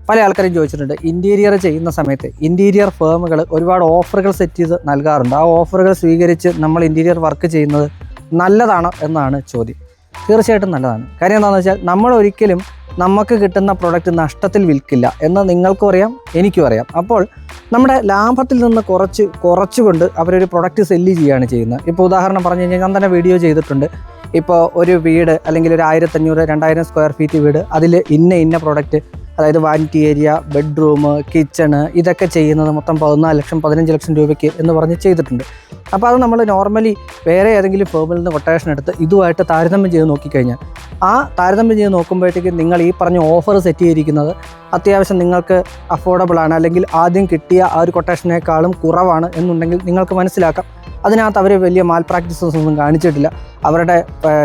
പല ആൾക്കാരും ചോദിച്ചിട്ടുണ്ട്, ഇൻറ്റീരിയർ ചെയ്യുന്ന സമയത്ത് ഇൻറ്റീരിയർ ഫേമുകൾ ഒരുപാട് ഓഫറുകൾ സെറ്റ് ചെയ്ത് നൽകാറുണ്ട്. ആ ഓഫറുകൾ സ്വീകരിച്ച് നമ്മൾ ഇൻറ്റീരിയർ വർക്ക് ചെയ്യുന്നത് നല്ലതാണോ എന്നാണ് ചോദ്യം. തീർച്ചയായിട്ടും നല്ലതാണ്. കാര്യം എന്താണെന്ന് വെച്ചാൽ നമ്മൾ ഒരിക്കലും നമുക്ക് കിട്ടുന്ന പ്രൊഡക്റ്റ് നഷ്ടത്തിൽ വിൽക്കില്ല എന്ന് നിങ്ങൾക്കും അറിയാം, എനിക്കും അറിയാം. അപ്പോൾ നമ്മുടെ ലാഭത്തിൽ നിന്ന് കുറച്ചുകൊണ്ട് അവരൊരു പ്രൊഡക്റ്റ് സെല്ല് ചെയ്യുകയാണ് ചെയ്യുന്നത്. ഇപ്പോൾ ഉദാഹരണം പറഞ്ഞു കഴിഞ്ഞാൽ ഞാൻ തന്നെ വീഡിയോ ചെയ്തിട്ടുണ്ട്. ഇപ്പോൾ ഒരു വീട് അല്ലെങ്കിൽ ഒരു 1500-2000 സ്ക്വയർ ഫീറ്റ് വീട്, അതിൽ ഇന്ന പ്രൊഡക്റ്റ്, അതായത് വാനിറ്റി ഏരിയ, ബെഡ്റൂം, കിച്ചണ്, ഇതൊക്കെ ചെയ്യുന്നത് മൊത്തം 14 ലക്ഷം 15 ലക്ഷം രൂപയ്ക്ക് എന്ന് പറഞ്ഞ് ചെയ്തിട്ടുണ്ട്. അപ്പോൾ അത് നമ്മൾ നോർമലി വേറെ ഏതെങ്കിലും ഫേമിൽ നിന്ന് കൊട്ടേഷൻ എടുത്ത് ഇതുമായിട്ട് താരതമ്യം ചെയ്ത് നോക്കിക്കഴിഞ്ഞാൽ, ആ താരതമ്യം ചെയ്ത് നോക്കുമ്പോഴത്തേക്ക് നിങ്ങൾ ഈ പറഞ്ഞ ഓഫർ സെറ്റ് ചെയ്തിരിക്കുന്നത് അത്യാവശ്യം നിങ്ങൾക്ക് അഫോർഡബിൾ ആണ്, അല്ലെങ്കിൽ ആദ്യം കിട്ടിയ ആ ഒരു കൊട്ടേഷനേക്കാളും കുറവാണ് എന്നുണ്ടെങ്കിൽ നിങ്ങൾക്ക് മനസ്സിലാക്കാം. അതിനകത്ത് അവർ വലിയ മാൽ പ്രാക്ടീസസ് ഒന്നും കാണിച്ചിട്ടില്ല. അവരുടെ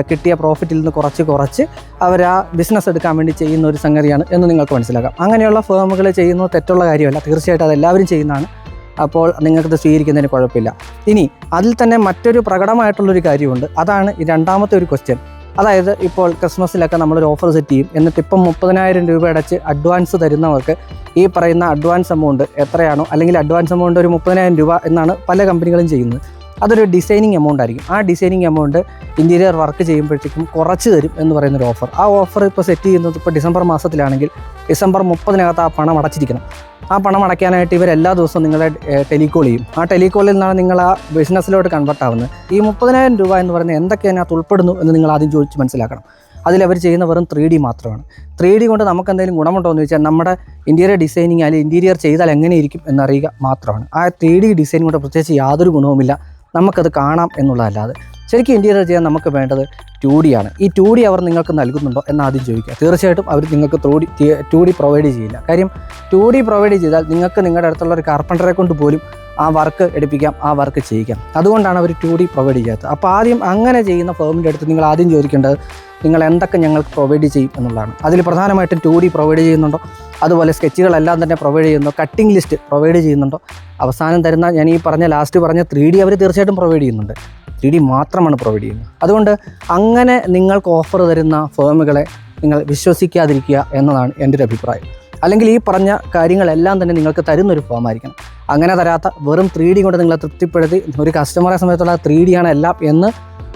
കിട്ടിയ പ്രോഫിറ്റിൽ നിന്ന് കുറച്ച് അവർ ആ ബിസിനസ് എടുക്കാൻ വേണ്ടി ചെയ്യുന്ന ഒരു സംഗതിയാണ് എന്ന് നിങ്ങൾക്ക് മനസ്സിലാക്കാം. അങ്ങനെയുള്ള ഫേമുകൾ ചെയ്യുന്നത് തെറ്റുള്ള കാര്യമല്ല, തീർച്ചയായിട്ടും അതെല്ലാവരും ചെയ്യുന്നതാണ്. അപ്പോൾ നിങ്ങൾക്കത് സ്വീകരിക്കുന്നതിന് കുഴപ്പമില്ല. ഇനി അതിൽ തന്നെ മറ്റൊരു പ്രകടമായിട്ടുള്ളൊരു കാര്യമുണ്ട്. അതാണ് ഈ രണ്ടാമത്തെ ഒരു ക്വസ്റ്റ്യൻ. അതായത് ഇപ്പോൾ ക്രിസ്മസിലൊക്കെ നമ്മളൊരു ഓഫർ സെറ്റ് ചെയ്യും, എന്നിട്ട് ഇപ്പം 30,000 രൂപ അടച്ച് അഡ്വാൻസ് തരുന്നവർക്ക് ഈ പറയുന്ന അഡ്വാൻസ് എമൗണ്ട് എത്രയാണോ, അല്ലെങ്കിൽ അഡ്വാൻസ് എമൗണ്ട് ഒരു 30,000 രൂപ എന്നാണ് പല കമ്പനികളും ചെയ്യുന്നത്. അതൊരു ഡിസൈനിങ് എമൗണ്ട് ആയിരിക്കും. ആ ഡിസൈനിങ് എമൗണ്ട് ഇൻറ്റീരിയർ വർക്ക് ചെയ്യുമ്പോഴത്തേക്കും കുറച്ച് തരും എന്ന് പറയുന്നൊരു ഓഫർ. ആ ഓഫർ ഇപ്പോൾ സെറ്റ് ചെയ്യുന്നത് ഇപ്പോൾ ഡിസംബർ മാസത്തിലാണെങ്കിൽ ഡിസംബർ 30-നകത്ത് ആ പണം അടച്ചിരിക്കണം. ആ പണം അടയ്ക്കാനായിട്ട് ഇവർ എല്ലാ ദിവസവും നിങ്ങളെ ടെലികോൾ ചെയ്യും. ആ ടെലികോളിൽ നിന്നാണ് നിങ്ങൾ ആ ബിസിനസ്സിലോട്ട് കൺവെർട്ട് ആവുന്നത്. ഈ 30,000 രൂപ എന്ന് പറയുന്നത് എന്തൊക്കെ അതിനകത്ത് ഉൾപ്പെടുന്നു എന്ന് നിങ്ങൾ ആദ്യം ചോദിച്ച് മനസ്സിലാക്കണം. അതിലവർ ചെയ്യുന്ന വെറും 3D മാത്രമാണ്. 3D കൊണ്ട് നമുക്ക് എന്തെങ്കിലും ഗുണമുണ്ടോ എന്ന് ചോദിച്ചാൽ നമ്മുടെ ഇൻറ്റീരിയർ ഡിസൈനിങ് അല്ലെങ്കിൽ ഇൻറ്റീരിയർ ചെയ്താൽ എങ്ങനെ ഇരിക്കും എന്നറിയുക മാത്രമാണ്. ആ 3D ഡിസൈൻ കൊണ്ട് പ്രത്യേകിച്ച് യാതൊരു ഗുണവുമില്ല, നമുക്കത് കാണാം എന്നുള്ളതല്ലാതെ. ശരിക്കും ഇൻറ്റീരിയർ ചെയ്യാൻ നമുക്ക് വേണ്ടത് 2D ആണ്. ഈ 2D അവർ നിങ്ങൾക്ക് നൽകുന്നുണ്ടോ എന്ന് ആദ്യം ചോദിക്കുക. തീർച്ചയായിട്ടും അവർ നിങ്ങൾക്ക് 2D പ്രൊവൈഡ് ചെയ്യില്ല. കാര്യം 2D പ്രൊവൈഡ് ചെയ്താൽ നിങ്ങൾക്ക് നിങ്ങളുടെ അടുത്തുള്ള ഒരു കാർപ്പൻറ്ററെ കൊണ്ട് പോലും ആ വർക്ക് എടുപ്പിക്കാം, ആ വർക്ക് ചെയ്യിക്കാം. അതുകൊണ്ടാണ് അവർ 2D പ്രൊവൈഡ് ചെയ്യാത്തത്. അപ്പോൾ ആദ്യം അങ്ങനെ ചെയ്യുന്ന ഫേമിൻ്റെ അടുത്ത് നിങ്ങൾ ആദ്യം ചോദിക്കേണ്ടത് നിങ്ങൾ എന്തൊക്കെ ഞങ്ങൾക്ക് പ്രൊവൈഡ് ചെയ്യും എന്നുള്ളതാണ്. അതിൽ പ്രധാനമായിട്ടും 2D പ്രൊവൈഡ് ചെയ്യുന്നുണ്ടോ, അതുപോലെ സ്കെച്ചുകളെല്ലാം തന്നെ പ്രൊവൈഡ് ചെയ്യുന്നുണ്ടോ, കട്ടിംഗ് ലിസ്റ്റ് പ്രൊവൈഡ് ചെയ്യുന്നുണ്ടോ, അവസാനം തരുന്ന ഞാൻ ഈ ലാസ്റ്റ് പറഞ്ഞ 3D അവർ തീർച്ചയായിട്ടും പ്രൊവൈഡ് ചെയ്യുന്നുണ്ട്. 3D മാത്രമാണ് പ്രൊവൈഡ് ചെയ്യുന്നത്. അതുകൊണ്ട് അങ്ങനെ നിങ്ങൾക്ക് ഓഫർ തരുന്ന ഫേമുകളെ നിങ്ങൾ വിശ്വസിക്കാതിരിക്കുക എന്നതാണ് എൻ്റെ ഒരു അഭിപ്രായം. അല്ലെങ്കിൽ ഈ പറഞ്ഞ കാര്യങ്ങളെല്ലാം തന്നെ നിങ്ങൾക്ക് തരുന്നൊരു ഫേമായിരിക്കണം. അങ്ങനെ തരാത്ത വെറും 3D കൊണ്ട് നിങ്ങളെ തൃപ്തിപ്പെടുത്തി ഒരു കസ്റ്റമറെ സമയത്തുള്ള 3D ആണ് എല്ലാം എന്ന്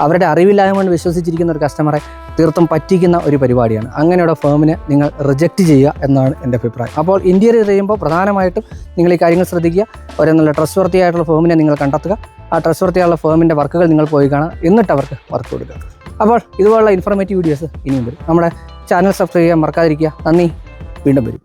അവരുടെ അറിവില്ലായ്മ കൊണ്ട് വിശ്വസിച്ചിരിക്കുന്ന ഒരു കസ്റ്റമറെ തീർത്തും പറ്റിക്കുന്ന ഒരു പരിപാടിയാണ്. അങ്ങനെയുള്ള ഫേമിനെ നിങ്ങൾ റിജക്റ്റ് ചെയ്യുക എന്നാണ് എൻ്റെ അഭിപ്രായം. അപ്പോൾ ഇൻറ്റീരിയർ ചെയ്യുമ്പോൾ പ്രധാനമായിട്ടും നിങ്ങൾ ഈ കാര്യങ്ങൾ ശ്രദ്ധിക്കുക. ഒരു നല്ല ട്രസ്റ്റ് വർത്തി ആയിട്ടുള്ള ഫേമിനെ നിങ്ങൾ കണ്ടെത്തുക. ആ ട്രസ്റ്റ് വർത്തിയായുള്ള ഫേമിൻ്റെ വർക്കുകൾ നിങ്ങൾ പോയി കാണുക, എന്നിട്ട് അവർക്ക് വർക്ക് കൊടുക്കുക. അപ്പോൾ ഇതുപോലുള്ള ഇൻഫോർമേറ്റീവ് വീഡിയോസ് ഇനിയും വരും. നമ്മുടെ ചാനൽ സബ്സ്ക്രൈബ് ചെയ്യാൻ മറക്കാതിരിക്കുക. നന്ദി. വീണ്ടും വരും.